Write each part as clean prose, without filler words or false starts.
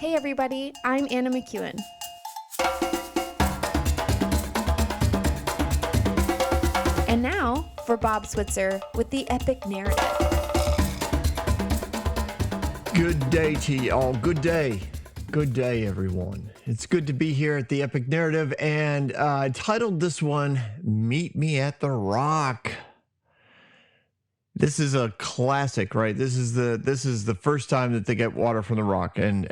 Hey everybody, I'm Anna McEwen. And now for Bob Switzer with the Epic Narrative. Good day to y'all. Good day. Good day, everyone. It's good to be here at the Epic Narrative, and I titled this one, Meet Me at the Rock. This is a classic, right? This is the first time that they get water from the rock, and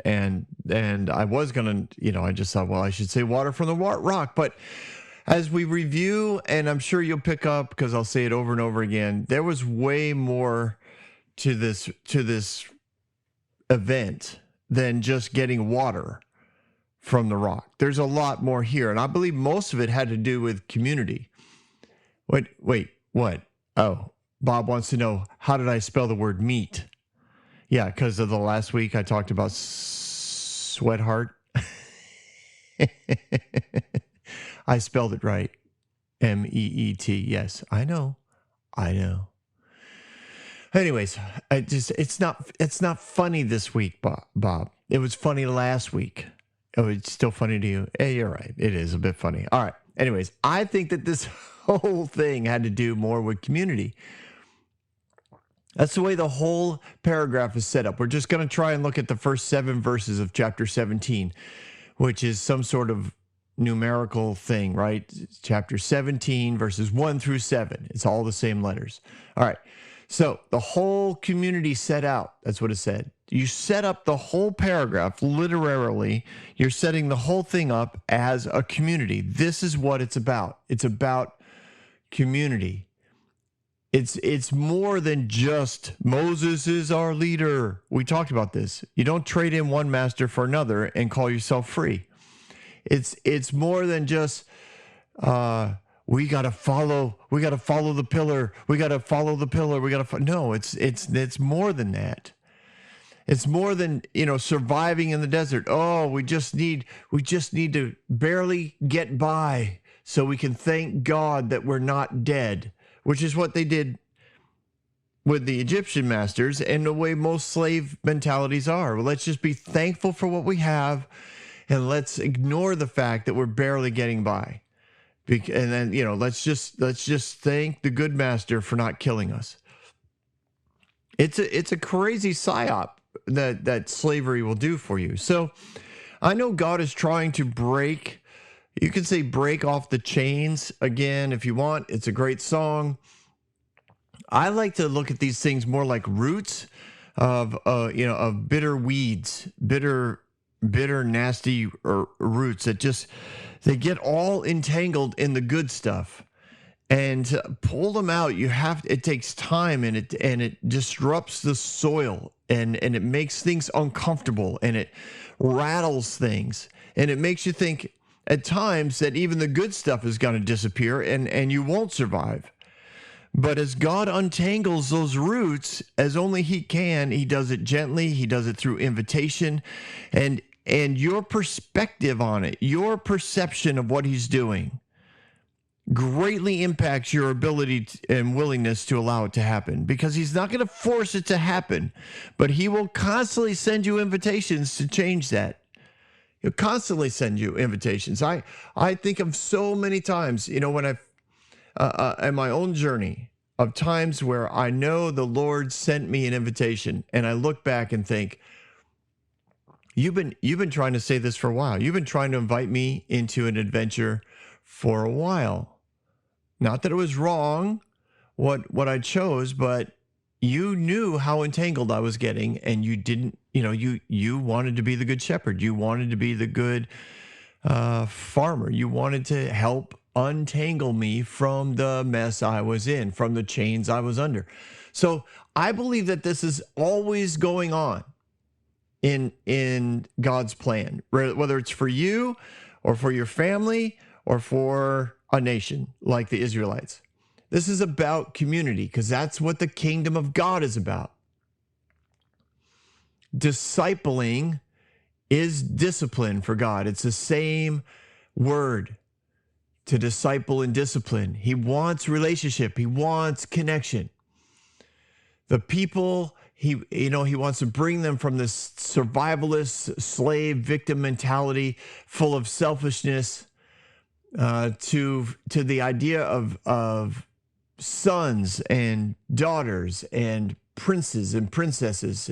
I was gonna, I just thought, well, I should say water from the rock, but as we review, and I'm sure you'll pick up because I'll say it over and over again, there was way more to this event than just getting water from the rock. There's a lot more here, and I believe most of it had to do with community. Wait, what? Oh, Bob wants to know, how did I spell the word meat? Yeah, because of the last week I talked about sweatheart. I spelled it right. M-E-E-T. Yes, I know. Anyways, it's not funny this week, Bob. It was funny last week. Oh, it's still funny to you? Hey, you're right. It is a bit funny. All right. Anyways, I think that this whole thing had to do more with community. That's the way the whole paragraph is set up. We're just going to try and look at the first 7 verses of chapter 17, which is some sort of numerical thing, right? It's chapter 17, verses 1 through 7. It's all the same letters. All right. So the whole community set out. That's what it said. You set up the whole paragraph literally. You're setting the whole thing up as a community. This is what it's about. It's about community. It's more than just Moses is our leader. We talked about this. You don't trade in one master for another and call yourself free. It's more than just we got to follow the pillar. No, it's more than that. It's more than, surviving in the desert. Oh, we just need to barely get by so we can thank God that we're not dead, which is what they did with the Egyptian masters and the way most slave mentalities are. Well, let's just be thankful for what we have and let's ignore the fact that we're barely getting by. And then, let's just thank the good master for not killing us. It's a crazy psyop that slavery will do for you. So I know God is trying to break off the chains again if you want. It's a great song. I like to look at these things more like roots of bitter weeds, bitter nasty roots that they get all entangled in the good stuff, and to pull them out, it takes time, and it disrupts the soil, and it makes things uncomfortable, and it rattles things, and it makes you think at times that even the good stuff is going to disappear and you won't survive. But as God untangles those roots as only he can, he does it gently, he does it through invitation, and your perspective on it, your perception of what he's doing greatly impacts your ability and willingness to allow it to happen, because he's not going to force it to happen, but he will constantly send you invitations to change that. He'll constantly send you invitations. I think of so many times, when I've in my own journey, of times where I know the Lord sent me an invitation, and I look back and think, you've been trying to say this for a while. You've been trying to invite me into an adventure for a while. Not that it was wrong what I chose, but you knew how entangled I was getting, and you didn't, you wanted to be the good shepherd. You wanted to be the good farmer. You wanted to help untangle me from the mess I was in, from the chains I was under. So I believe that this is always going on in God's plan, whether it's for you or for your family or for a nation like the Israelites. This is about community, because that's what the kingdom of God is about. Discipling is discipline for God. It's the same word. To disciple and discipline. He wants relationship. He wants connection. The people he wants to bring them from this survivalist slave victim mentality full of selfishness to the idea of sons and daughters and princes and princesses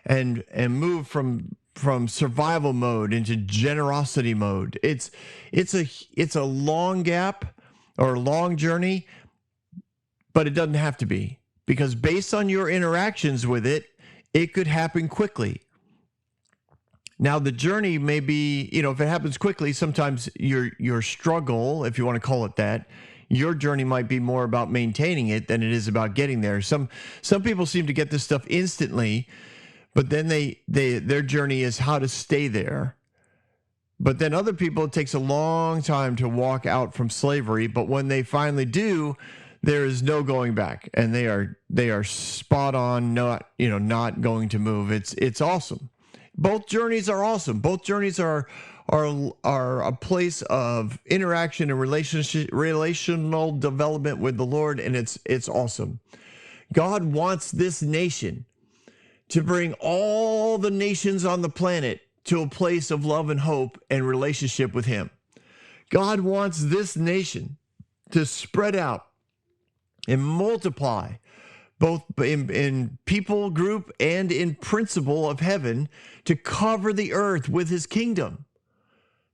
and move from survival mode into generosity mode. It's a long gap or a long journey, but it doesn't have to be, because based on your interactions with it, it could happen quickly. Now, the journey may be, if it happens quickly, sometimes your struggle, if you want to call it that, your journey might be more about maintaining it than it is about getting there. Some people seem to get this stuff instantly, but then their journey is how to stay there. But then other people, it takes a long time to walk out from slavery. But when they finally do, there is no going back, and they are spot on, not going to move. It's awesome. Both journeys are awesome. Both journeys are a place of interaction and relational development with the Lord, and it's awesome. God wants this nation to bring all the nations on the planet to a place of love and hope and relationship with Him. God wants this nation to spread out and multiply, both in people group and in principle of heaven, to cover the earth with His kingdom.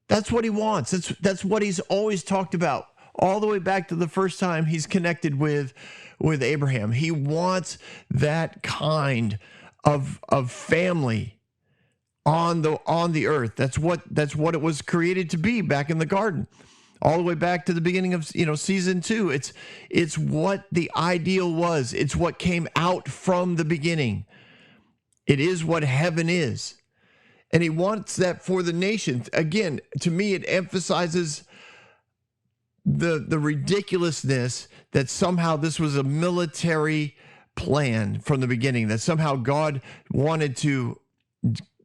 That's what He wants. That's what He's always talked about, all the way back to the first time He's connected with Abraham. He wants that kind of family on the earth. That's what it was created to be back in the garden, all the way back to the beginning of season 2. It's what the ideal was. It's what came out from the beginning. It is what heaven is, and He wants that for the nations. Again, to me, it emphasizes the ridiculousness that somehow this was a military plan from the beginning, that somehow God wanted to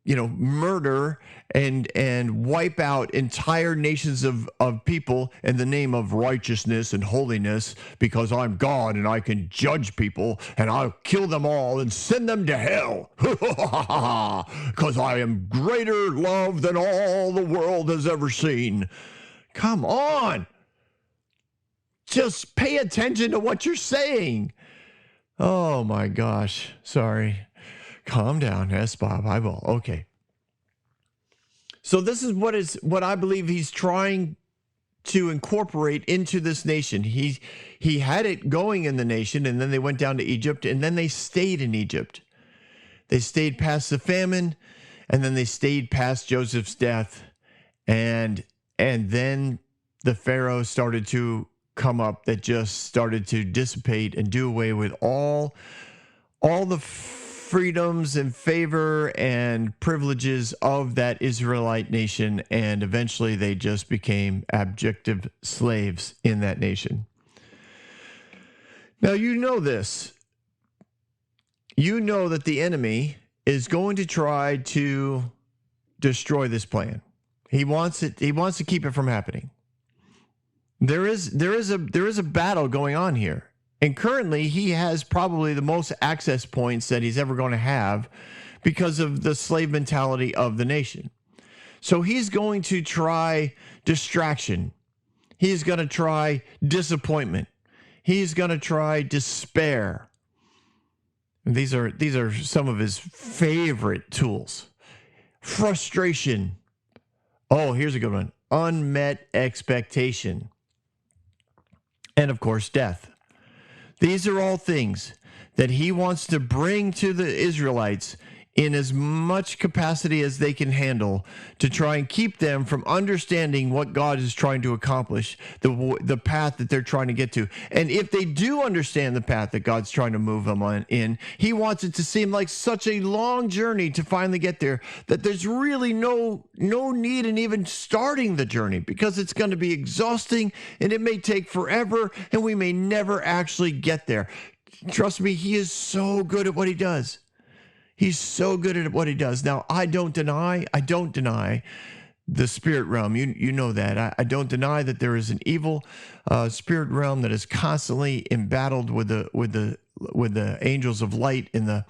murder and wipe out entire nations of people in the name of righteousness and holiness, because I'm God and I can judge people and I'll kill them all and send them to hell because I am greater love than all the world has ever seen. Come on. Just pay attention to what you're saying. Oh my gosh. Sorry. Calm down. Yes, Bob, I will. Okay. So this is what I believe He's trying to incorporate into this nation. He had it going in the nation, and then they went down to Egypt, and then they stayed in Egypt. They stayed past the famine, and then they stayed past Joseph's death, and then the Pharaoh started to come up that just started to dissipate and do away with all the freedoms and favor and privileges of that Israelite nation, and eventually they just became abject slaves in that nation. Now, you know this. You know that the enemy is going to try to destroy this plan. He wants to keep it from happening. There is a battle going on here. And currently, he has probably the most access points that he's ever going to have because of the slave mentality of the nation. So he's going to try distraction. He's going to try disappointment. He's going to try despair. And these are some of his favorite tools. Frustration. Oh, here's a good one. Unmet expectation. And of course, death. These are all things that he wants to bring to the Israelites in as much capacity as they can handle to try and keep them from understanding what God is trying to accomplish, the path that they're trying to get to. And if they do understand the path that God's trying to move them on in, he wants it to seem like such a long journey to finally get there that there's really no need in even starting the journey, because it's going to be exhausting and it may take forever and we may never actually get there. Trust me, he is so good at what he does. He's so good at what he does. Now, I don't deny the spirit realm. You know that. I don't deny that there is an evil spirit realm that is constantly embattled with the the angels of light in the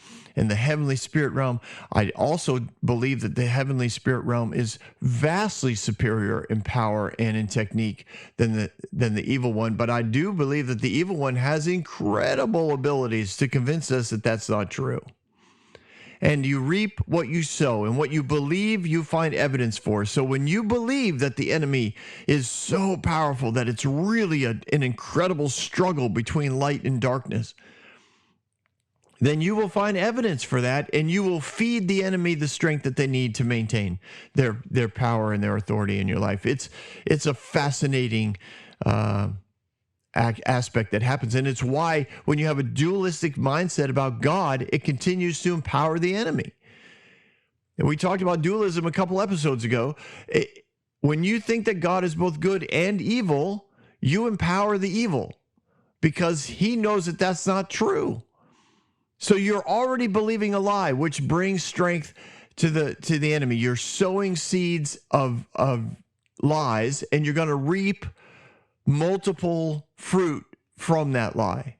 heavenly spirit realm. I also believe that the heavenly spirit realm is vastly superior in power and in technique than the evil one. But I do believe that the evil one has incredible abilities to convince us that that's not true. And you reap what you sow, and what you believe, you find evidence for. So when you believe that the enemy is so powerful that it's really an incredible struggle between light and darkness, then you will find evidence for that, and you will feed the enemy the strength that they need to maintain their power and their authority in your life. It's a fascinating aspect that happens. And it's why when you have a dualistic mindset about God, it continues to empower the enemy. And we talked about dualism a couple episodes ago. When you think that God is both good and evil, you empower the evil because he knows that that's not true. So you're already believing a lie, which brings strength to the enemy. You're sowing seeds of lies, and you're going to reap multiple fruit from that lie.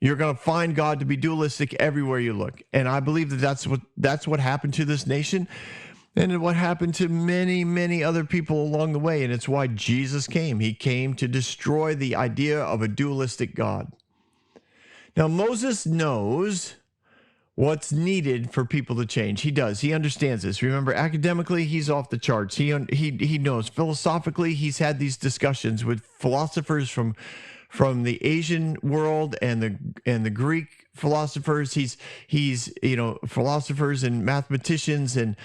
You're going to find God to be dualistic everywhere you look. And I believe that that's what happened to this nation, and what happened to many, many other people along the way. And it's why Jesus came. He came to destroy the idea of a dualistic God. Now, Moses knows what's needed for people to change. He does. He understands this. Remember, academically, he's off the charts. He knows. Philosophically, he's had these discussions with philosophers from the Asian world and the Greek philosophers. He's philosophers and mathematicians and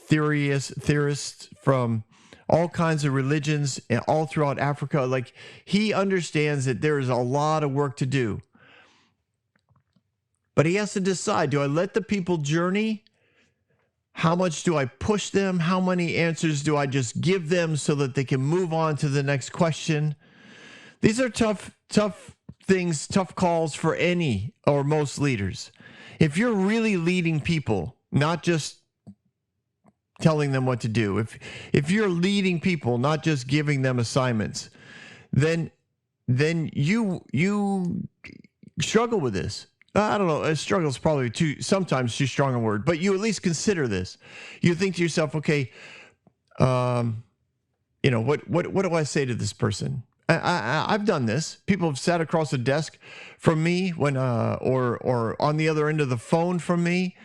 theorists from all kinds of religions and all throughout Africa. Like, he understands that there is a lot of work to do. But he has to decide, do I let the people journey? How much do I push them? How many answers do I just give them so that they can move on to the next question? These are tough things, tough calls for any or most leaders. If you're really leading people, not just telling them what to do, if you're leading people, not just giving them assignments, then you struggle with this. I don't know. Struggle is probably sometimes too strong a word, but you at least consider this. You think to yourself, okay, what do I say to this person? I've done this. People have sat across a desk from me when, or on the other end of the phone from me,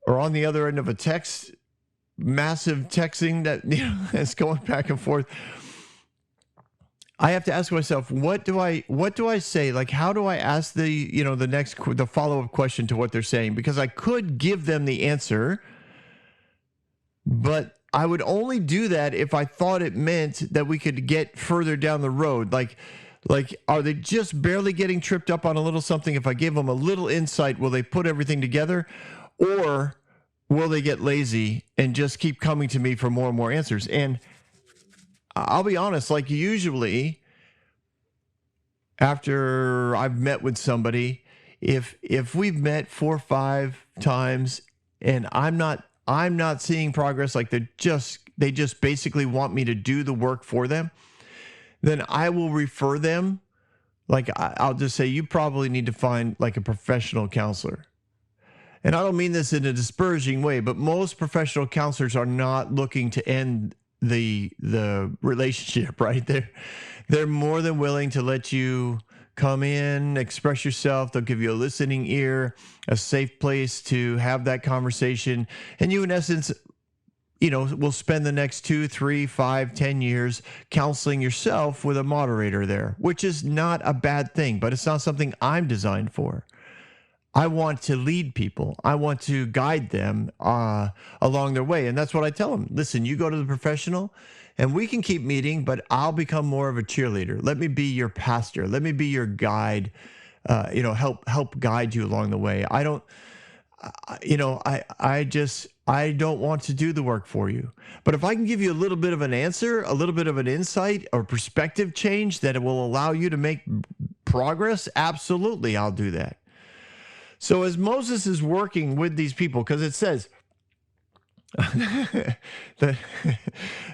or on the other end of a text, massive texting that is going back and forth. I have to ask myself, what do I say? Like, how do I ask the follow-up question to what they're saying? Because I could give them the answer, but I would only do that if I thought it meant that we could get further down the road. Like, are they just barely getting tripped up on a little something? If I give them a little insight, will they put everything together? Or will they get lazy and just keep coming to me for more and more answers? And I'll be honest, like, usually after I've met with somebody, if we've met 4 or 5 times and I'm not seeing progress, like they just basically want me to do the work for them, then I will refer them. Like, I'll just say, you probably need to find like a professional counselor. And I don't mean this in a disparaging way, but most professional counselors are not looking to end the relationship, right? They're more than willing to let you come in, express yourself. They'll give you a listening ear, a safe place to have that conversation. And you, in essence, will spend the next 2, 3, 5, 10 years counseling yourself with a moderator there, which is not a bad thing, but it's not something I'm designed for. I want to lead people. I want to guide them along their way. And that's what I tell them. Listen, you go to the professional and we can keep meeting, but I'll become more of a cheerleader. Let me be your pastor. Let me be your guide, help guide you along the way. I don't want to do the work for you. But if I can give you a little bit of an answer, a little bit of an insight or perspective change that it will allow you to make progress, absolutely, I'll do that. So as Moses is working with these people, because it says,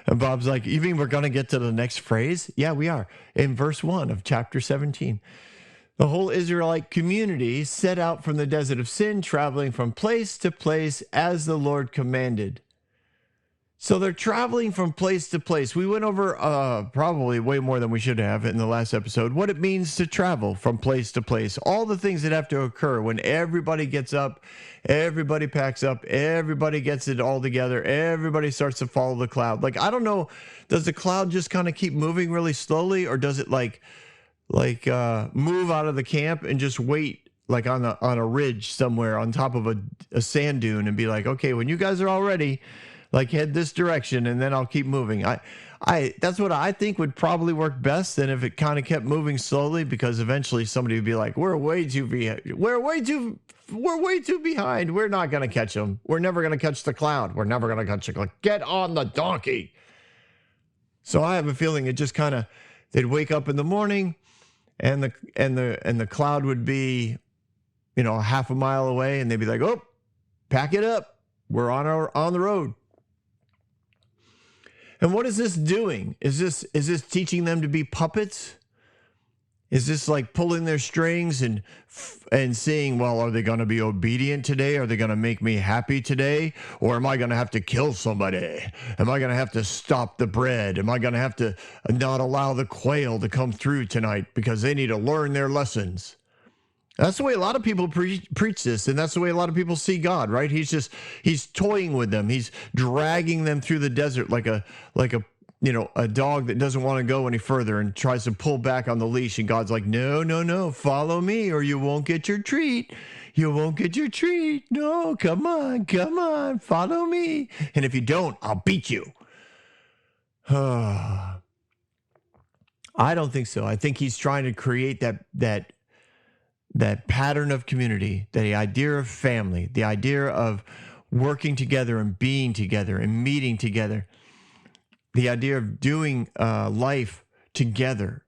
Bob's like, you mean we're going to get to the next phrase? Yeah, we are. In verse 1 of chapter 17. The whole Israelite community set out from the desert of Sin, traveling from place to place as the Lord commanded. So they're traveling from place to place. We went over probably way more than we should have in the last episode, what it means to travel from place to place. All the things that have to occur when everybody gets up, everybody packs up, everybody gets it all together, everybody starts to follow the cloud. Like, I don't know, does the cloud just kind of keep moving really slowly, or does it like move out of the camp and just wait like on a ridge somewhere on top of a sand dune and be like, okay, when you guys are all ready, like head this direction, and then I'll keep moving. That's what I think would probably work best than if it kind of kept moving slowly, because eventually somebody would be like, we're way too behind. We're way too behind. We're not going to catch them. We're never going to catch the cloud. We're never going to catch the cloud. Get on the donkey. So I have a feeling it just kind of, they'd wake up in the morning and the cloud would be, half a mile away, and they'd be like, oh, pack it up. We're on the road. And what is this doing? Is this teaching them to be puppets? Is this like pulling their strings and seeing, well, are they going to be obedient today? Are they going to make me happy today? Or am I going to have to kill somebody? Am I going to have to stop the bread? Am I going to have to not allow the quail to come through tonight because they need to learn their lessons? That's the way a lot of people preach this, and that's the way a lot of people see God, right? He's toying with them. He's dragging them through the desert like a dog that doesn't want to go any further and tries to pull back on the leash, and God's like, no, follow me or you won't get your treat. You won't get your treat. No, come on, follow me. And if you don't, I'll beat you. I don't think so. I think he's trying to create that pattern of community, the idea of family, the idea of working together and being together and meeting together, the idea of doing life together.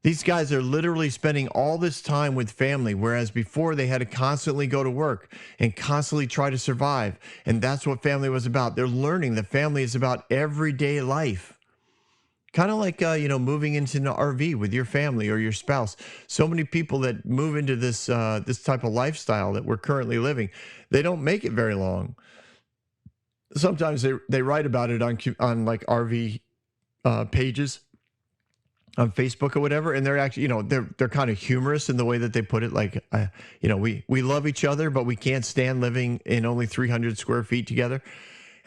These guys are literally spending all this time with family, whereas before they had to constantly go to work and constantly try to survive. And that's what family was about. They're learning that family is about everyday life. Kind of like, moving into an RV with your family or your spouse. So many people that move into this type of lifestyle that we're currently living, they don't make it very long. Sometimes they write about it on like RV pages on Facebook or whatever, and they're actually, they're kind of humorous in the way that they put it. Like, we love each other, but we can't stand living in only 300 square feet together.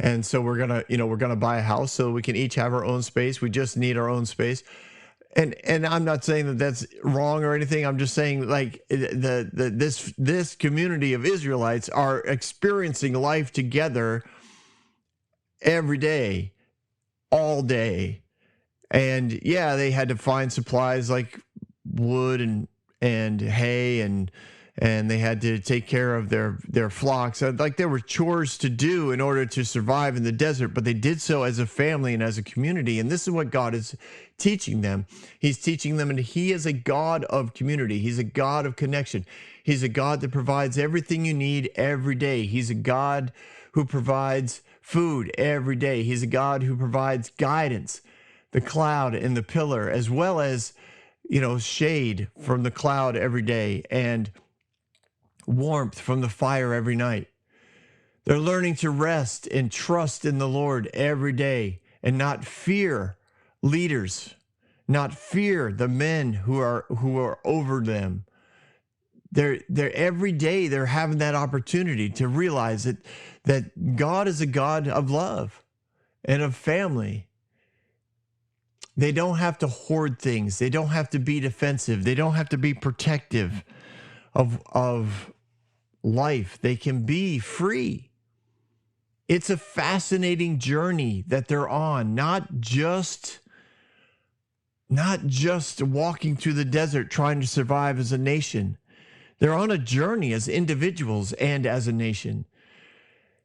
And so we're gonna buy a house so we can each have our own space. We just need our own space. And I'm not saying that that's wrong or anything. I'm just saying, like, this community of Israelites are experiencing life together every day, all day. And yeah, they had to find supplies like wood and hay, and they had to take care of their flocks. Like, there were chores to do in order to survive in the desert, but they did so as a family and as a community. And this is what God is teaching them. He's teaching them, and he is a God of community. He's a God of connection. He's a God that provides everything you need every day. He's a God who provides food every day. He's a God who provides guidance, the cloud and the pillar, as well as, shade from the cloud every day, and warmth from the fire every night. They're learning to rest and trust in the Lord every day and not fear leaders, not fear the men who are over them. They're every day they're having that opportunity to realize that God is a God of love and of family. They don't have to hoard things. They don't have to be defensive. They don't have to be protective of life. They can be free. It's a fascinating journey that they're on, not just walking through the desert trying to survive as a nation. They're on a journey as individuals and as a nation.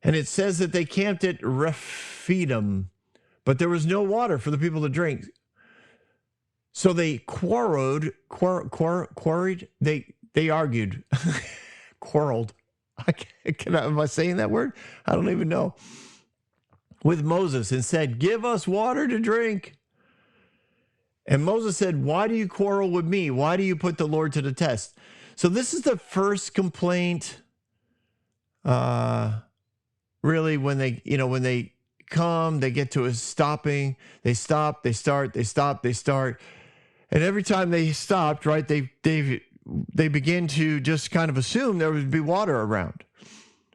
And it says that they camped at Rephidim, but there was no water for the people to drink. So they quarried. They argued. Quarreled. Am I saying that word? I don't even know. With Moses, and said, "Give us water to drink." And Moses said, why do you quarrel with me? Why do you put the Lord to the test? So this is the first complaint, really, when they come, they get to a stopping, they stop, they start, they stop, they start. And every time they stopped, right, they begin to just kind of assume there would be water around.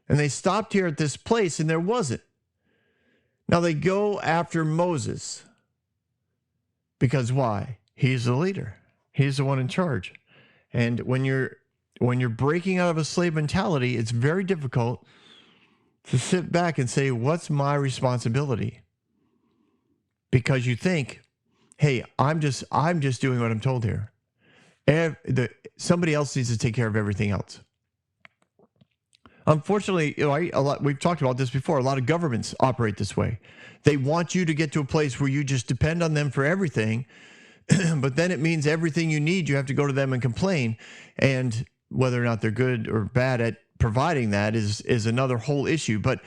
And they stopped here at this place, and there wasn't. Now they go after Moses. Because why? He's the leader. He's the one in charge. And when you're breaking out of a slave mentality, it's very difficult to sit back and say, what's my responsibility? Because you think, hey, I'm just doing what I'm told here. Somebody else needs to take care of everything else. Unfortunately, we've talked about this before. A lot of governments operate this way. They want you to get to a place where you just depend on them for everything, but then it means everything you need, you have to go to them and complain. And whether or not they're good or bad at providing that is another whole issue. But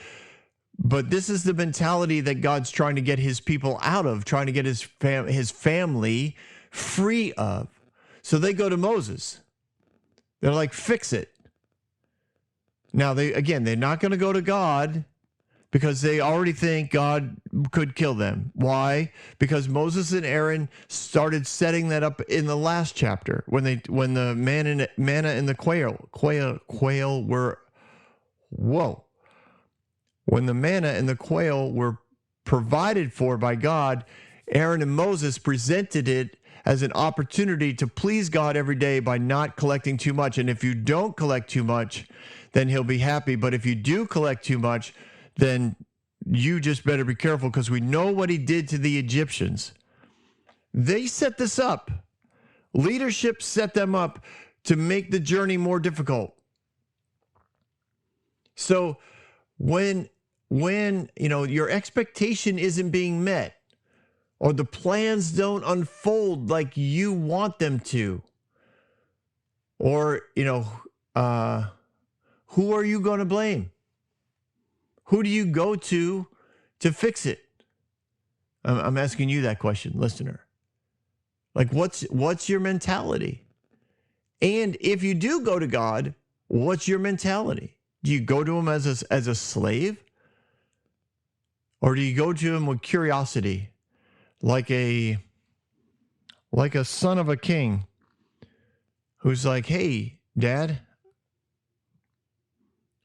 this is the mentality that God's trying to get his people out of, trying to get his family free of. So they go to Moses. They're like, fix it. Now, they're not going to go to God because they already think God could kill them. Why? Because Moses and Aaron started setting that up in the last chapter when the manna and the quail were, whoa. When the manna and the quail were provided for by God, Aaron and Moses presented it as an opportunity to please God every day by not collecting too much. And if you don't collect too much, then he'll be happy. But if you do collect too much, then you just better be careful, because we know what he did to the Egyptians. They set this up. Leadership set them up to make the journey more difficult. So when your expectation isn't being met, or the plans don't unfold like you want them to, or who are you going to blame? Who do you go to fix it? I'm asking you that question, listener. Like, what's your mentality? And if you do go to God, what's your mentality? Do you go to him as a slave? Or do you go to him with curiosity, like a son of a king who's like, hey, Dad,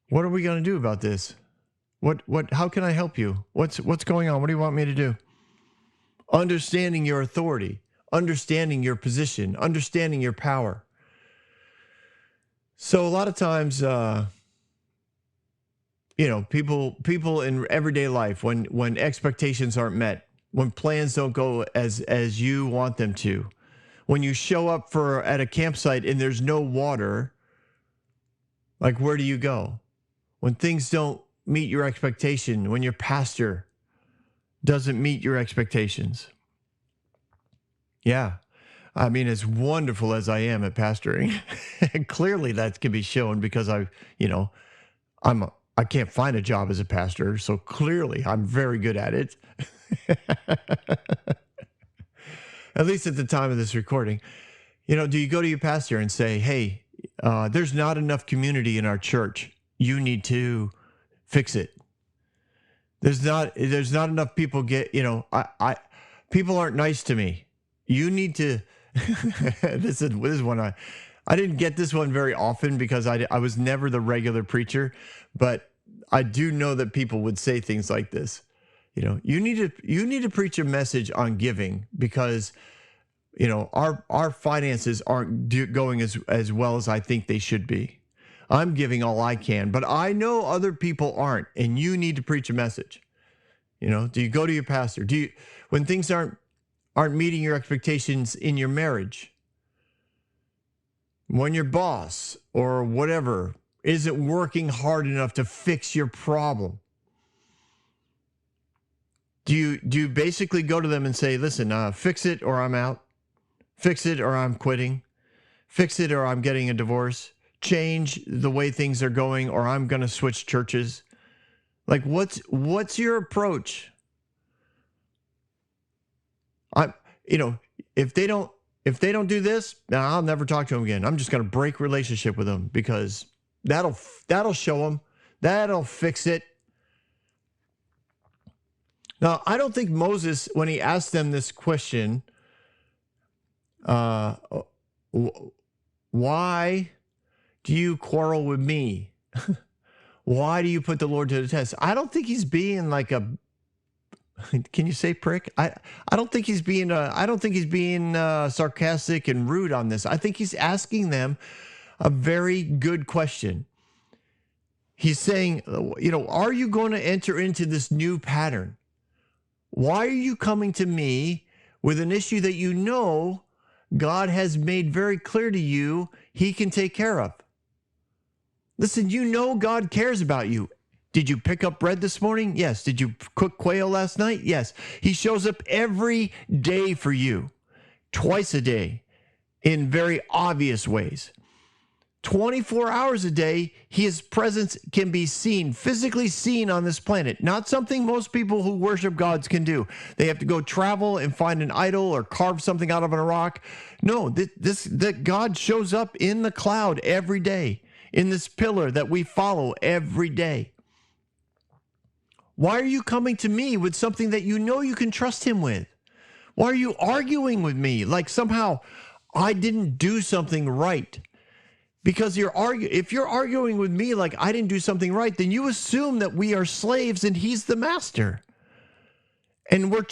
what are we going to do about this? How can I help you? What's going on? What do you want me to do? Understanding your authority, understanding your position, understanding your power. So a lot of times, people in everyday life, when expectations aren't met, when plans don't go as you want them to, when you show up at a campsite and there's no water, like, where do you go? When things don't meet your expectation, when your pastor doesn't meet your expectations. Yeah. I mean, as wonderful as I am at pastoring, clearly that can be shown because I can't find a job as a pastor, so clearly I'm very good at it. At least at the time of this recording. Do you go to your pastor and say, hey, there's not enough community in our church. You need to fix it. There's not enough people people aren't nice to me. You need to, this is one I didn't get this one very often because I was never the regular preacher, but I do know that people would say things like this. You need to preach a message on giving because, our finances aren't going as well as I think they should be. I'm giving all I can, but I know other people aren't, and you need to preach a message. Do you go to your pastor? When things aren't meeting your expectations in your marriage, when your boss or whatever isn't working hard enough to fix your problem, do you basically go to them and say, listen, fix it or I'm out, fix it or I'm quitting, fix it or I'm getting a divorce, change the way things are going or I'm going to switch churches? Like, what's your approach? if they don't do this, I'll never talk to them again. I'm just going to break relationship with them because that'll show them. That'll fix it. Now, I don't think Moses, when he asked them this question, why do you quarrel with me? Why do you put the Lord to the test? I don't think he's being like a, can you say prick? I don't think he's being sarcastic and rude on this. I think he's asking them a very good question. He's saying, are you going to enter into this new pattern? Why are you coming to me with an issue that you know God has made very clear to you he can take care of? Listen, God cares about you. Did you pick up bread this morning? Yes. Did you cook quail last night? Yes. He shows up every day for you, twice a day, in very obvious ways. 24 hours a day, his presence can be seen, physically seen on this planet. Not something most people who worship gods can do. They have to go travel and find an idol or carve something out of a rock. No, that God shows up in the cloud every day, in this pillar that we follow every day. Why are you coming to me with something that you know you can trust him with? Why are you arguing with me like somehow I didn't do something right? Because if you're arguing with me like I didn't do something right, then you assume that we are slaves and he's the master. And we're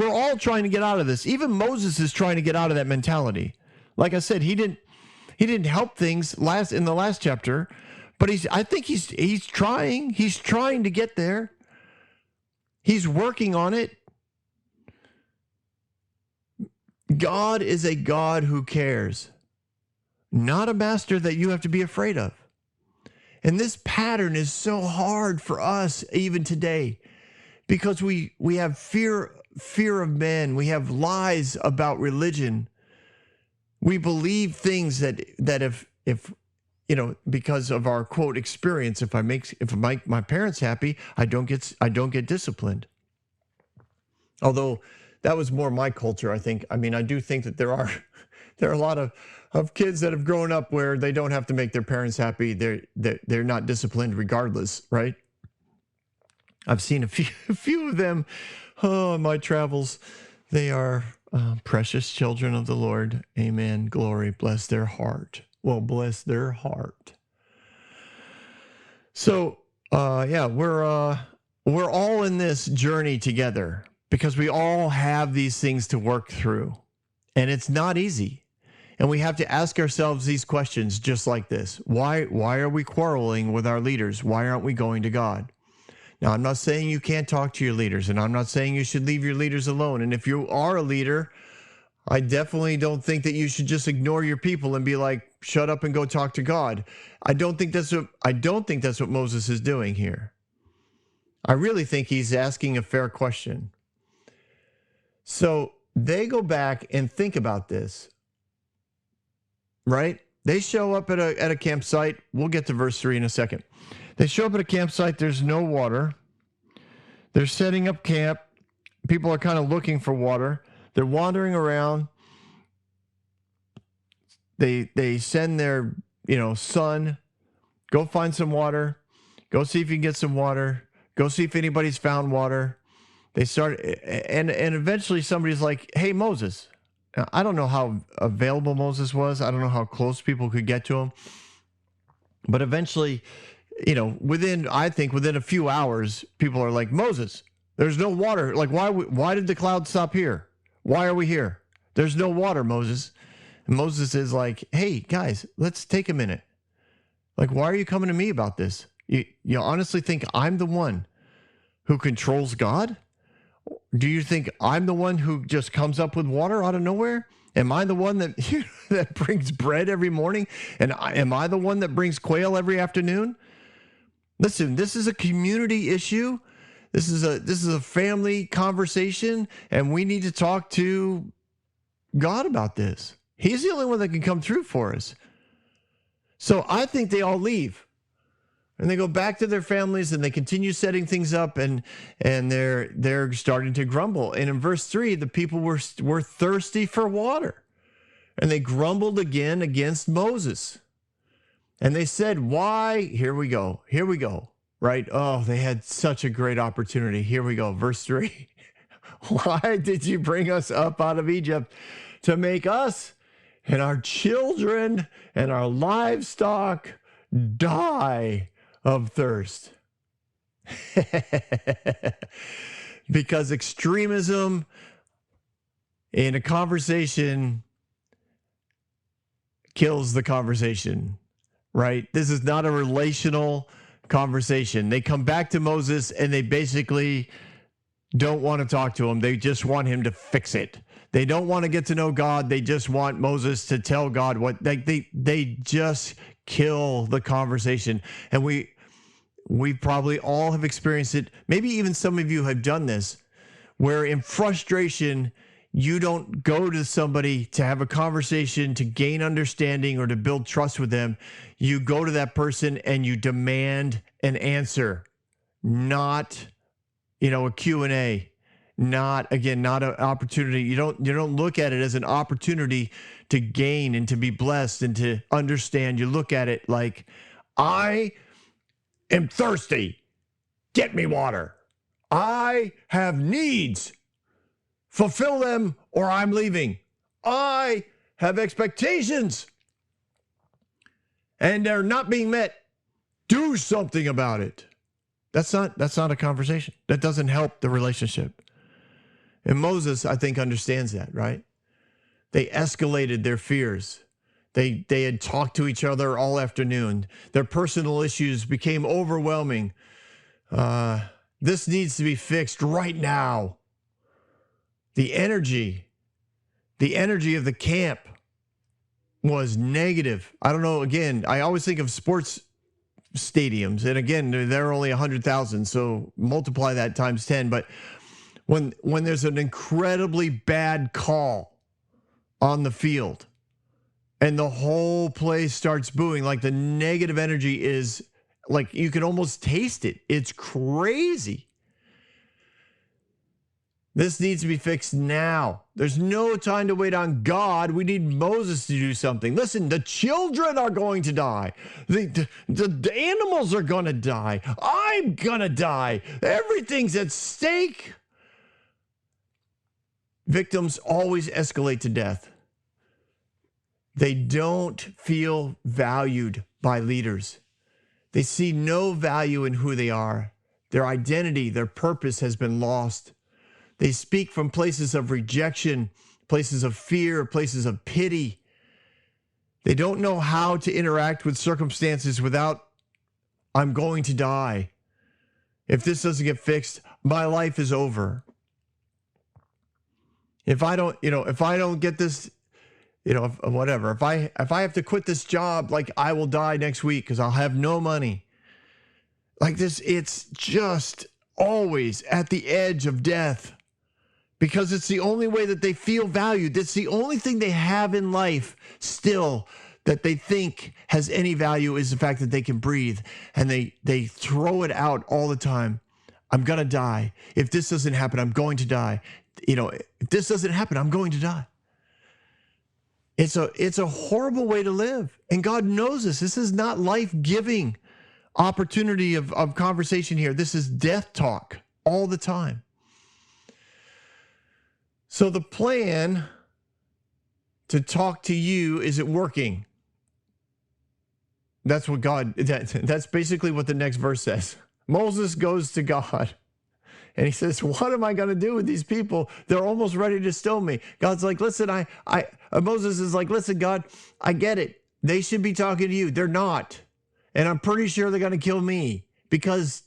all trying to get out of this. Even Moses is trying to get out of that mentality. Like I said, he didn't help things in the last chapter, but I think he's trying to get there. He's working on it. God is a God who cares. Not a master that you have to be afraid of. And this pattern is so hard for us even today because we have fear of men. We have lies about religion. We believe things that if because of our quote experience, if I make my parents happy, I don't get disciplined. Although that was more my culture, I think. I mean, I do think that there are a lot of kids that have grown up where they don't have to make their parents happy. They're not disciplined regardless, right? I've seen a few of them. Oh, my travels. They are precious children of the Lord. Amen. Glory. Bless their heart. Well, bless their heart. So, we're all in this journey together because we all have these things to work through, and it's not easy. And we have to ask ourselves these questions just like this. Why are we quarreling with our leaders? Why aren't we going to God? Now, I'm not saying you can't talk to your leaders, and I'm not saying you should leave your leaders alone. And if you are a leader, I definitely don't think that you should just ignore your people and be like, shut up and go talk to God. I don't think that's what Moses is doing here. I really think he's asking a fair question. So they go back and think about this. Right? They show up at a campsite. We'll get to verse 3 in a second. They show up at a campsite. There's no water. They're setting up camp. People are kind of looking for water. They're wandering around. They send their, son, go find some water. Go see if you can get some water. Go see if anybody's found water. They start, and eventually somebody's like, hey, Moses. I don't know how available Moses was. I don't know how close people could get to him. But eventually, within a few hours, people are like, Moses, there's no water. Like, why did the cloud stop here? Why are we here? There's no water, Moses. And Moses is like, hey, guys, let's take a minute. Like, why are you coming to me about this? You honestly think I'm the one who controls God? Do you think I'm the one who just comes up with water out of nowhere? Am I the one that that brings bread every morning? And am I the one that brings quail every afternoon? Listen, this is a community issue. This is a family conversation, and we need to talk to God about this. He's the only one that can come through for us. So I think they all leave. And they go back to their families and they continue setting things up, and they're starting to grumble. And in verse 3, the people were thirsty for water. And they grumbled again against Moses. And they said, why? Here we go. Right? Oh, they had such a great opportunity. Here we go. Verse 3. Why did you bring us up out of Egypt to make us and our children and our livestock die of thirst? Because extremism in a conversation kills the conversation, right? This is not a relational conversation. They come back to Moses and they basically don't want to talk to him. They just want him to fix it. They don't want to get to know God. They just want Moses to tell God what they just kill the conversation. And we probably all have experienced it. Maybe even some of you have done this, where in frustration, you don't go to somebody to have a conversation to gain understanding or to build trust with them. You go to that person and you demand an answer, not, a Q&A, not an opportunity. You don't look at it as an opportunity to gain and to be blessed and to understand. You look at it like, I am thirsty. Get me water. I have needs. Fulfill them or I'm leaving. I have expectations and they're not being met. Do something about it. That's not a conversation. That doesn't help the relationship. And Moses, I think, understands that, right? They escalated their fears. They had talked to each other all afternoon. Their personal issues became overwhelming. This needs to be fixed right now. The energy of the camp was negative. I don't know. Again, I always think of sports stadiums. And again, they're only 100,000. So multiply that times 10. But when there's an incredibly bad call on the field and the whole place starts booing, like the negative energy is like, you can almost taste it. It's crazy. This needs to be fixed now. There's no time to wait on God. We need Moses to do something. Listen, the children are going to die. The animals are going to die. I'm going to die. Everything's at stake. Victims always escalate to death. They don't feel valued by leaders. They see no value in who they are. Their identity, their purpose has been lost. They speak from places of rejection, places of fear, places of pity. They don't know how to interact with circumstances without, I'm going to die. If this doesn't get fixed, my life is over. If I don't get this, whatever. If I have to quit this job, like I will die next week because I'll have no money. Like this, it's just always at the edge of death. Because it's the only way that they feel valued. It's the only thing they have in life still that they think has any value is the fact that they can breathe. And they throw it out all the time. I'm going to die. If this doesn't happen, I'm going to die. If this doesn't happen, I'm going to die. It's a horrible way to live. And God knows this. This is not life-giving opportunity of conversation here. This is death talk all the time. So the plan to talk to you isn't working. That's basically what the next verse says. Moses goes to God and he says, what am I going to do with these people? They're almost ready to stone me. God's like, listen, Moses is like, listen, God, I get it. They should be talking to you. They're not. And I'm pretty sure they're going to kill me. Because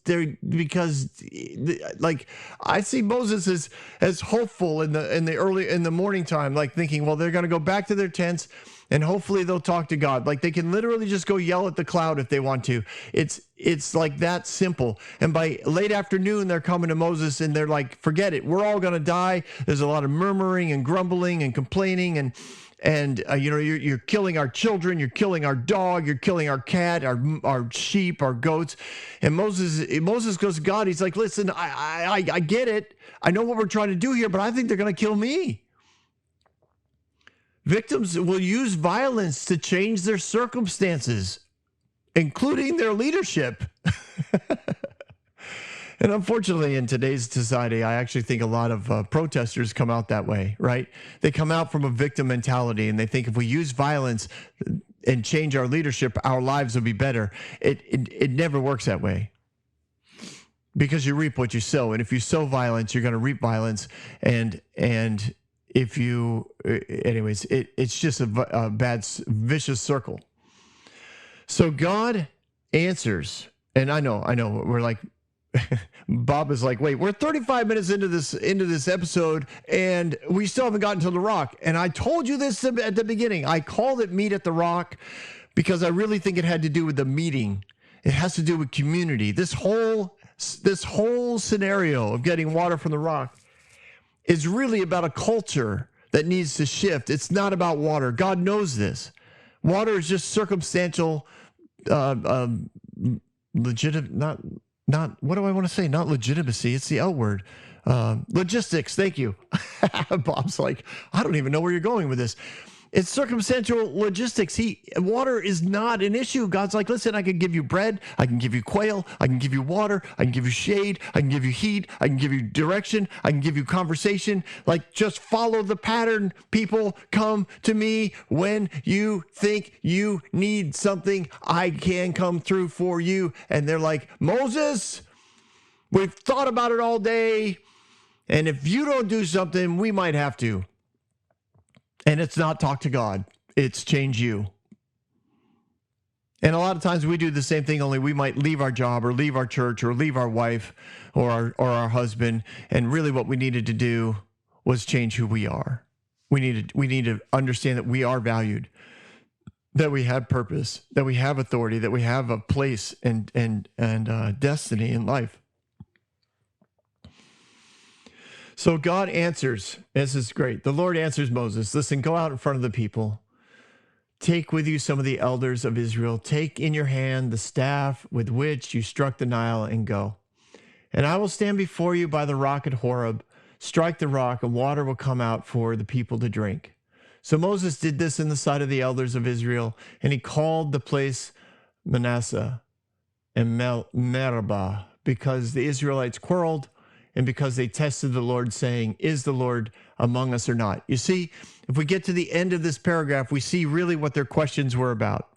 I see Moses as hopeful in the morning time, like thinking, well, they're going to go back to their tents and hopefully they'll talk to God. Like they can literally just go yell at the cloud if they want to. It's like that simple. And by late afternoon, they're coming to Moses and they're like, forget it. We're all going to die. There's a lot of murmuring and grumbling and complaining. and you're killing our children, you're killing our dog, you're killing our cat, our sheep, our goats. And Moses goes to God. He's like, listen, I get it. I know what we're trying to do here, but I think they're going to kill me. Victims will use violence to change their circumstances, including their leadership. And unfortunately, in today's society, I actually think a lot of protesters come out that way, right? They come out from a victim mentality, and they think if we use violence and change our leadership, our lives will be better. It never works that way, because you reap what you sow. And if you sow violence, you're going to reap violence. And if you, anyways, it's just a bad, vicious circle. So God answers, and I know, we're like, Bob is like, wait, we're 35 minutes into this episode, and we still haven't gotten to the rock. And I told you this at the beginning. I called it Meet at the Rock because I really think it had to do with the meeting. It has to do with community. This whole scenario of getting water from the rock is really about a culture that needs to shift. It's not about water. God knows this. Water is just circumstantial, legitimate, not what do I want to say? Not legitimacy. It's the L word. Logistics. Thank you. Bob's like, I don't even know where you're going with this. It's circumstantial logistics. Water is not an issue. God's like, listen, I can give you bread. I can give you quail. I can give you water. I can give you shade. I can give you heat. I can give you direction. I can give you conversation. Like, just follow the pattern. People, come to me when you think you need something. I can come through for you. And they're like, Moses, we've thought about it all day. And if you don't do something, we might have to. And it's not talk to God, it's change you. And a lot of times we do the same thing, only we might leave our job or leave our church or leave our wife or our husband. And really what we needed to do was change who we are. We need to understand that we are valued, that we have purpose, that we have authority, that we have a place and destiny in life. So God answers. This is great. The Lord answers Moses, listen, go out in front of the people. Take with you some of the elders of Israel. Take in your hand the staff with which you struck the Nile, and go. And I will stand before you by the rock at Horeb. Strike the rock, and water will come out for the people to drink. So Moses did this in the sight of the elders of Israel, and he called the place Manasseh and Meribah, because the Israelites quarreled, and because they tested the Lord, saying, is the Lord among us or not? You see, if we get to the end of this paragraph, we see really what their questions were about.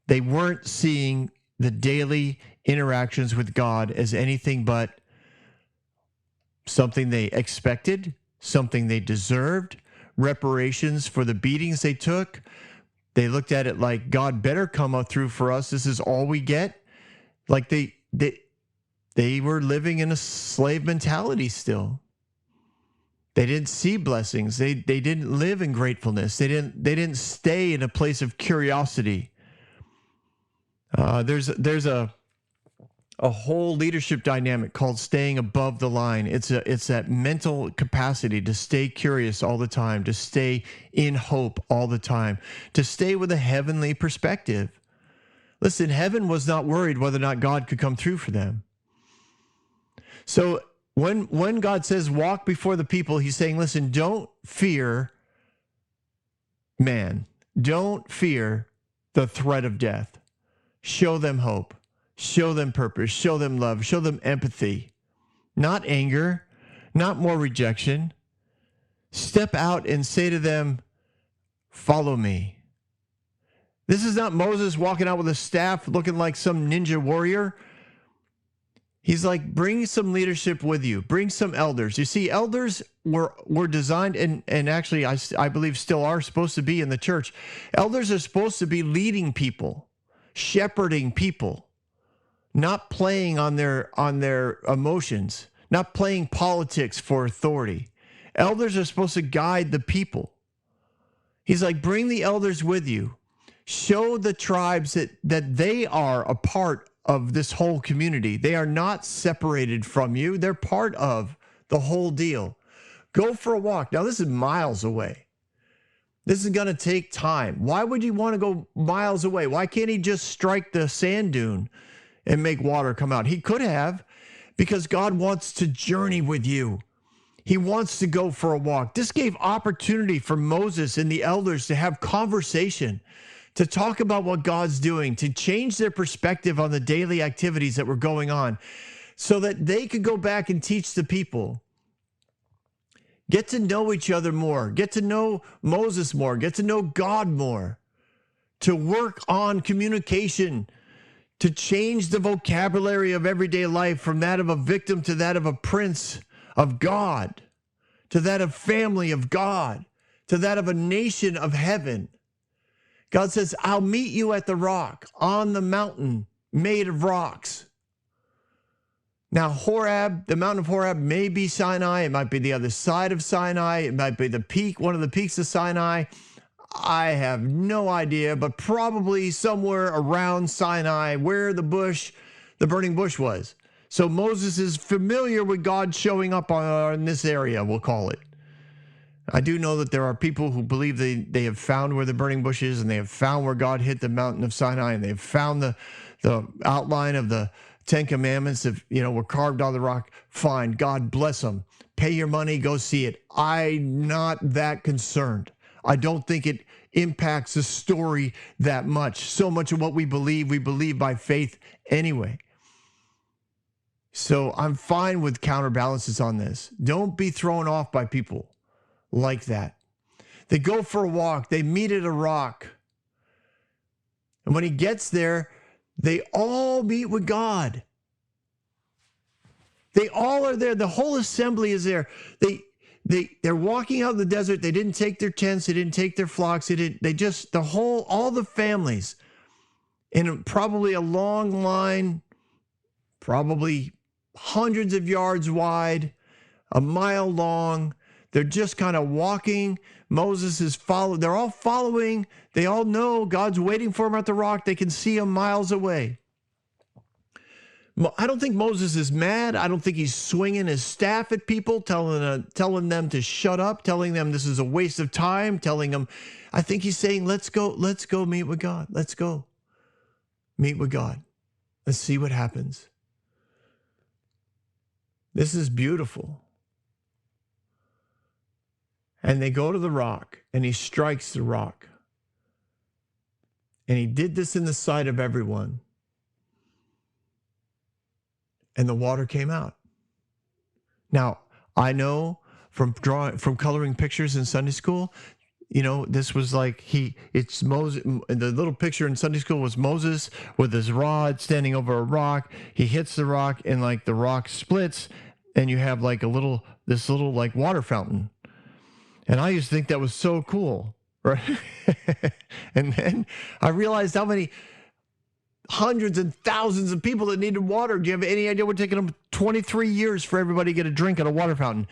They weren't seeing the daily interactions with God as anything but something they expected, something they deserved, reparations for the beatings they took. They looked at it like, God better come up through for us. This is all we get. Like they were living in a slave mentality still. They didn't see blessings. They didn't live in gratefulness. They didn't stay in a place of curiosity. There's a whole leadership dynamic called staying above the line. It's that mental capacity to stay curious all the time, to stay in hope all the time, to stay with a heavenly perspective. Listen, heaven was not worried whether or not God could come through for them. So when God says walk before the people, he's saying, listen, don't fear man. Don't fear the threat of death. Show them hope. Show them purpose. Show them love. Show them empathy. Not anger. Not more rejection. Step out and say to them, follow me. This is not Moses walking out with a staff looking like some ninja warrior. He's like, bring some leadership with you. Bring some elders. You see, elders were designed, and actually I believe still are supposed to be in the church. Elders are supposed to be leading people, shepherding people, not playing on their emotions, not playing politics for authority. Elders are supposed to guide the people. He's like, bring the elders with you. Show the tribes that they are a part of this whole community. They are not separated from you. They're part of the whole deal. Go for a walk. Now, this is miles away. This is going to take time. Why would you want to go miles away? Why can't he just strike the sand dune and make water come out? He could have, because God wants to journey with you. He wants to go for a walk. This gave opportunity for Moses and the elders to have conversation, to talk about what God's doing, to change their perspective on the daily activities that were going on so that they could go back and teach the people. Get to know each other more. Get to know Moses more. Get to know God more. To work on communication. To change the vocabulary of everyday life from that of a victim to that of a prince of God. To that of family of God. To that of a nation of heaven. God says, I'll meet you at the rock, on the mountain made of rocks. Now, Horeb, the mountain of Horeb may be Sinai. It might be the other side of Sinai. It might be the peak, one of the peaks of Sinai. I have no idea, but probably somewhere around Sinai where the burning bush was. So Moses is familiar with God showing up in this area, we'll call it. I do know that there are people who believe they have found where the burning bush is, and they have found where God hit the mountain of Sinai, and they've found the outline of the Ten Commandments that, were carved on the rock. Fine. God bless them. Pay your money. Go see it. I'm not that concerned. I don't think it impacts the story that much. So much of what we believe by faith anyway. So I'm fine with counterbalances on this. Don't be thrown off by people like that. They go for a walk. They meet at a rock. And when he gets there, they all meet with God. They all are there. The whole assembly is there. They're walking out in the desert. They didn't take their tents. They didn't take their flocks. All the families in probably a long line, probably hundreds of yards wide, a mile long. They're just kind of walking. Moses is following. They're all following. They all know God's waiting for them at the rock. They can see him miles away. I don't think Moses is mad. I don't think he's swinging his staff at people, telling them to shut up, telling them this is a waste of time, telling them. I think he's saying, let's go meet with God. Let's go meet with God. Let's see what happens. This is beautiful. And they go to the rock, and he strikes the rock. And he did this in the sight of everyone. And the water came out. Now, I know from coloring pictures in Sunday school, this was like it's Moses. The little picture in Sunday school was Moses with his rod standing over a rock. He hits the rock, and like the rock splits, and you have like this little like water fountain. And I used to think that was so cool, right? And then I realized how many hundreds and thousands of people that needed water. Do you have any idea? We're taking them 23 years for everybody to get a drink at a water fountain.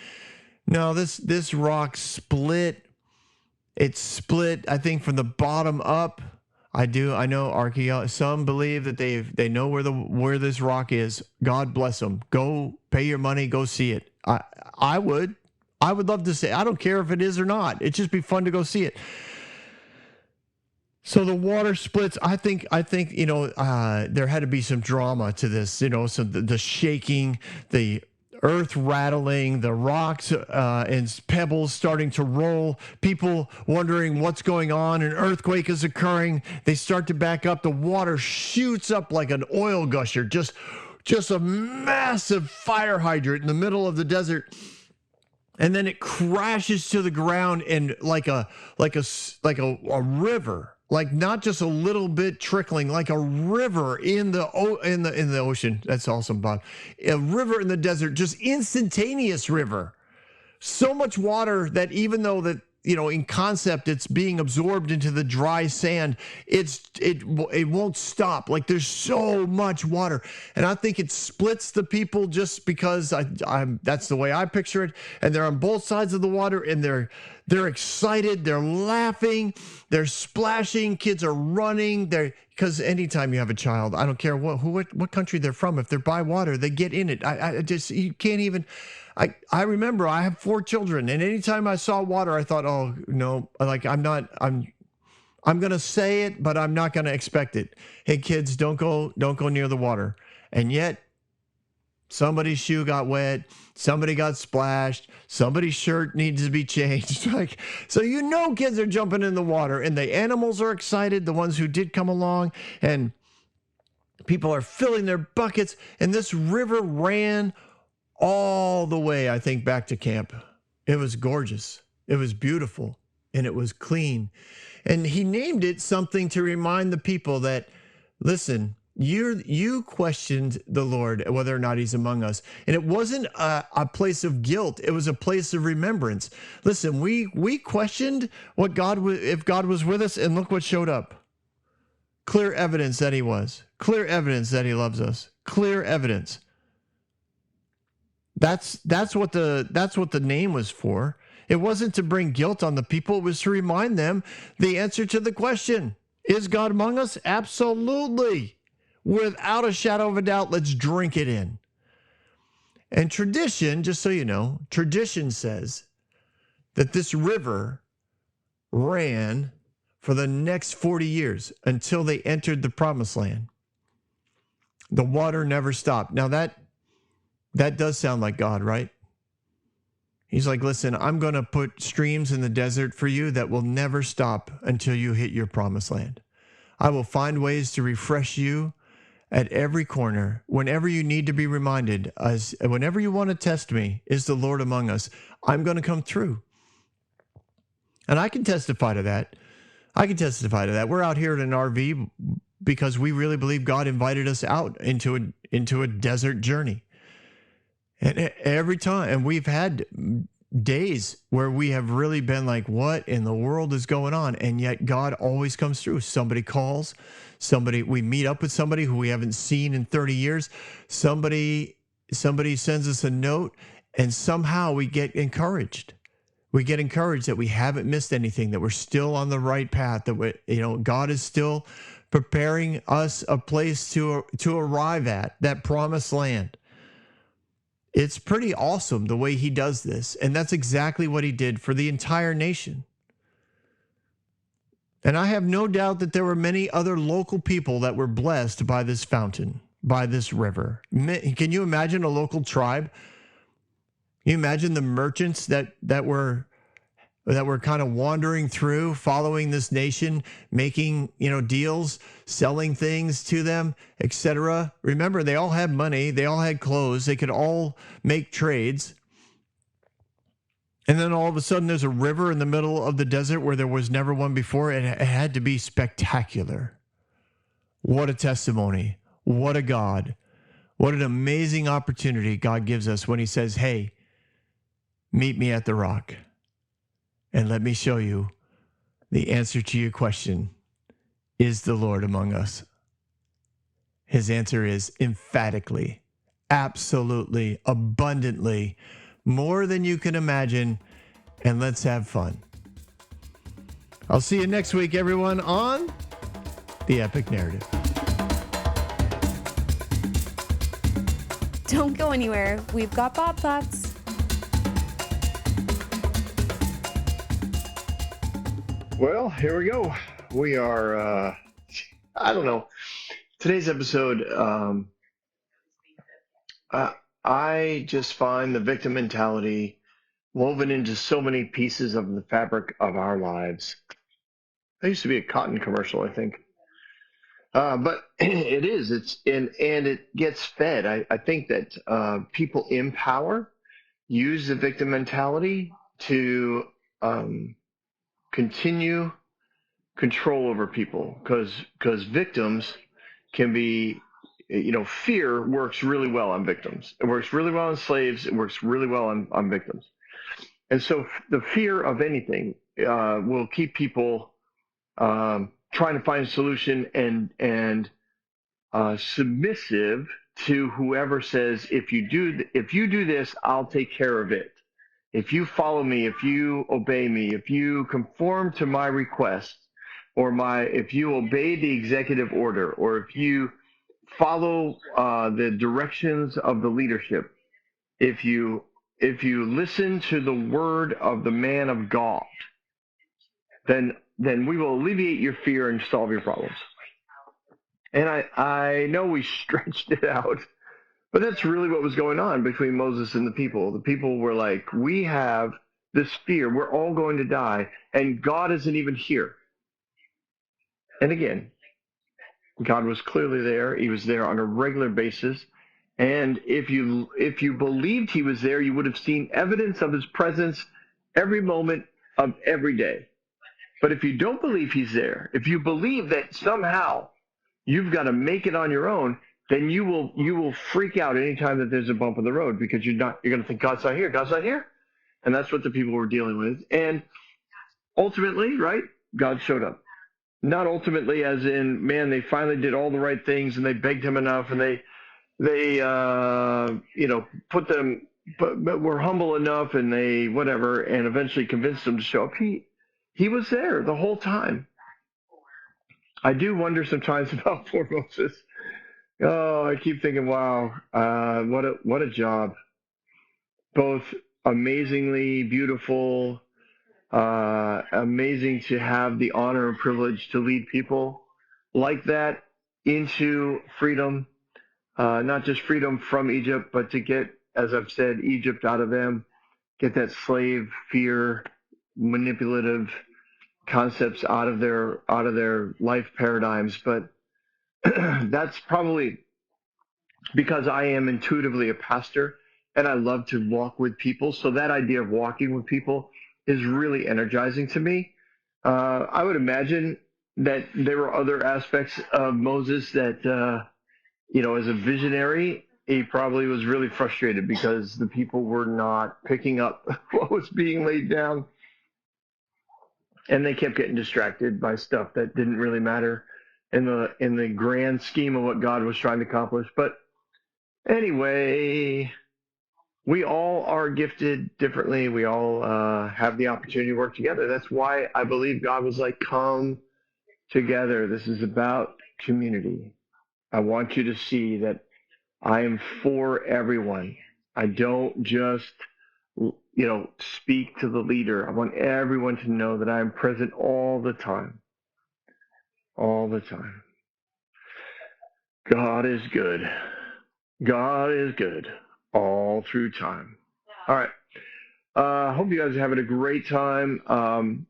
No, this rock split. It split, I think, from the bottom up. I know archaeologists. Some believe that they know where this rock is. God bless them. Go pay your money. Go see it. I would love to say. I don't care if it is or not. It'd just be fun to go see it. So the water splits. I think there had to be some drama to this. So the shaking, the earth rattling, the rocks and pebbles starting to roll, people wondering what's going on. An earthquake is occurring. They start to back up. The water shoots up like an oil gusher, just a massive fire hydrant in the middle of the desert. And then it crashes to the ground and like a river. Like not just a little bit trickling, like a river in the ocean. That's awesome, Bob. A river in the desert, just instantaneous river. So much water that even though that in concept it's being absorbed into the dry sand, it won't stop. Like there's so much water, and I think it splits the people just because that's the way I picture it. And they're on both sides of the water, and they're excited, they're laughing, they're splashing, kids are running. Because anytime you have a child, I don't care what country they're from, if they're by water, they get in it. You can't even. I remember I have 4 children, and anytime I saw water, I thought, oh no, like I'm going to say it, but I'm not going to expect it. Hey kids, don't go near the water. And yet somebody's shoe got wet, somebody got splashed, somebody's shirt needs to be changed. Like, so kids are jumping in the water, and the animals are excited, the ones who did come along, and people are filling their buckets, and this river ran all the way, I think, back to camp. It was gorgeous. It was beautiful, and it was clean. And he named it something to remind the people that, listen, you questioned the Lord whether or not he's among us. And it wasn't a place of guilt. It was a place of remembrance. Listen, we questioned if God was with us, and look what showed up. Clear evidence that he was. Clear evidence that he loves us. Clear evidence. That's what the name was for. It wasn't to bring guilt on the people. It was to remind them the answer to the question. Is God among us? Absolutely. Without a shadow of a doubt, let's drink it in. And tradition, just so you know, tradition says that this river ran for the next 40 years until they entered the promised land. The water never stopped. Now that does sound like God, right? He's like, listen, I'm going to put streams in the desert for you that will never stop until you hit your promised land. I will find ways to refresh you at every corner. Whenever you need to be reminded, whenever you want to test me, is the Lord among us? I'm going to come through. And I can testify to that. We're out here in an RV because we really believe God invited us out into a desert journey. And every time, and we've had days where we have really been like, what in the world is going on? And yet God always comes through. Somebody calls, we meet up with somebody who we haven't seen in 30 years. Somebody sends us a note, and somehow we get encouraged. We get encouraged that we haven't missed anything, that we're still on the right path, that God is still preparing us a place to arrive at, that promised land. It's pretty awesome the way he does this. And that's exactly what he did for the entire nation. And I have no doubt that there were many other local people that were blessed by this fountain, by this river. Can you imagine a local tribe? Can you imagine the merchants that were kind of wandering through, following this nation, making, deals, selling things to them, etc. Remember, they all had money, they all had clothes, they could all make trades. And then all of a sudden there's a river in the middle of the desert where there was never one before, and it had to be spectacular. What a testimony. What a God. What an amazing opportunity God gives us when he says, hey, meet me at the rock. And let me show you the answer to your question. Is the Lord among us? His answer is emphatically, absolutely, abundantly, more than you can imagine. And let's have fun. I'll see you next week, everyone, on The Epic Narrative. Don't go anywhere. We've got Bob Thoughts. Well, here we go. We are, I don't know. Today's episode, I just find the victim mentality woven into so many pieces of the fabric of our lives. That used to be a cotton commercial, I think. But it is. And it gets fed. I think that people in power use the victim mentality to continue control over people, because victims can be, fear works really well on victims. It works really well on slaves. It works really well on victims. And so the fear of anything will keep people trying to find a solution and submissive to whoever says, if you do this, I'll take care of it. If you follow me, if you obey me, if you conform to my request, if you obey the executive order, or if you follow the directions of the leadership, if you you listen to the word of the man of God, then we will alleviate your fear and solve your problems. And I know we stretched it out, but that's really what was going on between Moses and the people. The people were like, we have this fear. We're all going to die, and God isn't even here. And again, God was clearly there. He was there on a regular basis. And if you believed he was there, you would have seen evidence of his presence every moment of every day. But if you don't believe he's there, if you believe that somehow you've got to make it on your own, then you will freak out anytime that there's a bump in the road, because you're going to think God's not here. God's not here. And that's what the people were dealing with. And ultimately, right, God showed up. Not ultimately as in, man, they finally did all the right things and they begged him enough and they put them, but were humble enough and they whatever, and eventually convinced them to show up. He was there the whole time. I do wonder sometimes about poor Moses. Oh, I keep thinking, wow, what a job. Both amazingly beautiful, amazing to have the honor and privilege to lead people like that into freedom, not just freedom from Egypt, but to get, as I've said, Egypt out of them, get that slave fear, manipulative concepts out of their life paradigms. But that's probably because I am intuitively a pastor and I love to walk with people. So that idea of walking with people is really energizing to me. I would imagine that there were other aspects of Moses that, as a visionary, he probably was really frustrated because the people were not picking up what was being laid down. And they kept getting distracted by stuff that didn't really matter in the grand scheme of what God was trying to accomplish. But anyway, we all are gifted differently. We all have the opportunity to work together. That's why I believe God was like, come together. This is about community. I want you to see that I am for everyone. I don't just, speak to the leader. I want everyone to know that I am present all the time. All the time. God is good. God is good all through time. All right. Hope you guys are having a great time.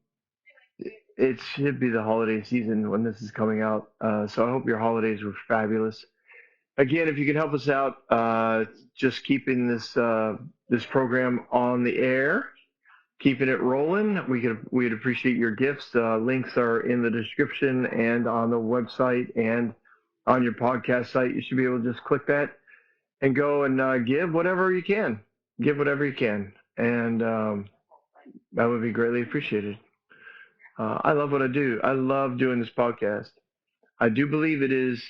It should be the holiday season when this is coming out. So I hope your holidays were fabulous. Again, if you could help us out, just keeping this program on the air, keeping it rolling, we'd appreciate your gifts. Links are in the description and on the website and on your podcast site. You should be able to just click that and go and give whatever you can. Give whatever you can, and that would be greatly appreciated. I love what I do. I love doing this podcast. I do believe it is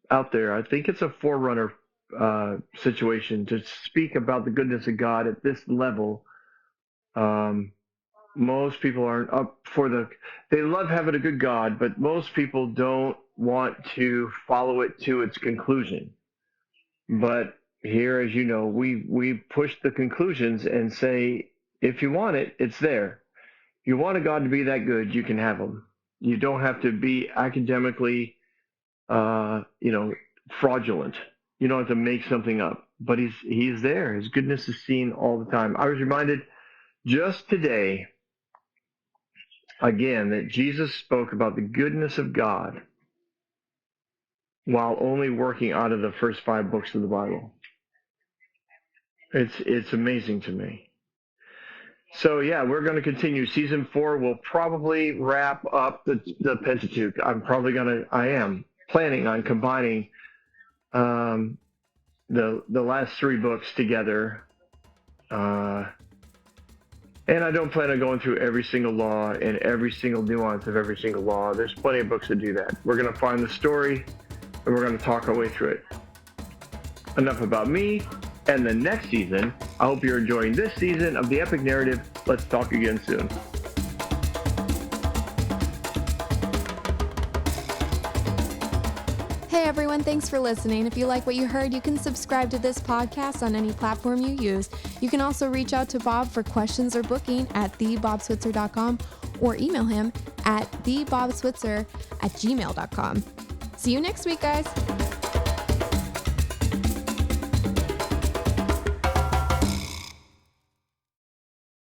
out there. I think it's a forerunner situation to speak about the goodness of God at this level. Most people aren't up for they love having a good God, but most people don't want to follow it to its conclusion. But here, as you know, we push the conclusions and say, if you want it, it's there. If you want a God to be that good, you can have him. You don't have to be academically, fraudulent. You don't have to make something up. But he's there. His goodness is seen all the time. I was reminded just today, again, that Jesus spoke about the goodness of God while only working out of the first 5 books of the Bible. It's amazing to me. So yeah, we're going to continue. Season 4 will probably wrap up the Pentateuch. I am planning on combining the last 3 books together. And I don't plan on going through every single law and every single nuance of every single law. There's plenty of books that do that. We're going to find the story and we're going to talk our way through it. Enough about me and the next season. I hope you're enjoying this season of the Epic Narrative. Let's talk again soon. Hey everyone, thanks for listening. If you like what you heard, you can subscribe to this podcast on any platform you use. You can also reach out to Bob for questions or booking at thebobswitzer.com or email him at thebobswitzer@gmail.com. See you next week, guys.